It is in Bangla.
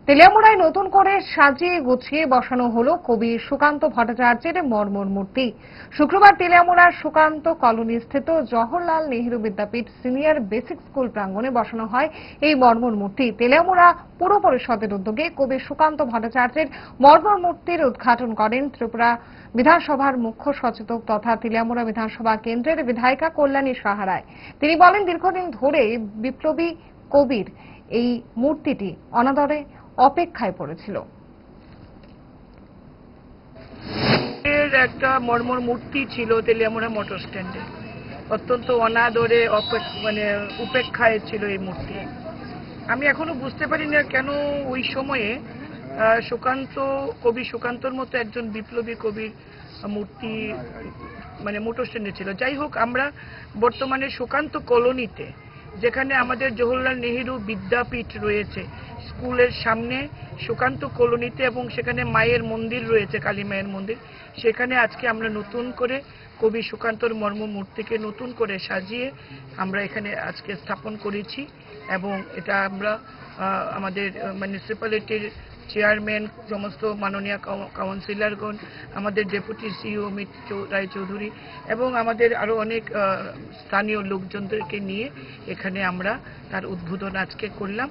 তেলিয়ামুড়ায় নতুন করে সাজিয়ে গুছিয়ে বসানো হলো কবি সুকান্ত ভট্টাচার্যের মর্মর মূর্তি। শুক্রবার তেলিয়ামুড়ার সুকান্ত কলোনি স্থিত জওহরলাল নেহেরু বিদ্যাপীঠ সিনিয়র বেসিক স্কুল প্রাঙ্গণে বসানো হয় এই মর্মর মূর্তি। তেলিয়ামুড়া পুর পরিষদের উদ্যোগে কবি সুকান্ত ভট্টাচার্যের মর্মর মূর্তির উদ্ঘাটন করেন ত্রিপুরা বিধানসভার মুখ্য সচেতক তথা তেলিয়ামুড়া বিধানসভা কেন্দ্রের বিধায়িকা কল্যাণী সাহা রায়। তিনি বলেন, দীর্ঘদিন ধরে বিপ্লবী কবির এই মূর্তিটি অনাদরে অপেক্ষায় পড়েছিল। এর একটা মর্মর মূর্তি ছিল তেলিয়ামুড়া মোটর স্ট্যান্ডে, অত্যন্ত অনাদরে উপেক্ষায় ছিল এই মূর্তি। আমি এখনো বুঝতে পারি না কেন ওই সময়ে কবি সুকান্তর মতো একজন বিপ্লবী কবির মূর্তি মোটর স্ট্যান্ডে ছিল। যাই হোক, আমরা বর্তমানে সুকান্ত কলোনিতে, যেখানে আমাদের জওহরলাল নেহেরু বিদ্যাপীঠ রয়েছে স্কুলের সামনে, সুকান্ত কলোনিতে, এবং সেখানে মায়ের মন্দির রয়েছে, কালী মায়ের মন্দির, সেখানে আজকে আমরা নতুন করে কবি সুকান্তর মর্ম মূর্তিকে নতুন করে সাজিয়ে আমরা এখানে আজকে স্থাপন করেছি। এবং এটা আমরা আমাদের মিউনিসিপ্যালিটির চেয়ারম্যান, সমস্ত মাননীয় কাউন্সিলরগণ, আমাদের ডেপুটি সিইও অমিত রায়চৌধুরী এবং আমাদের আরো অনেক স্থানীয় লোকজনদেরকে নিয়ে এখানে আমরা তার উদ্বোধন আজকে করলাম।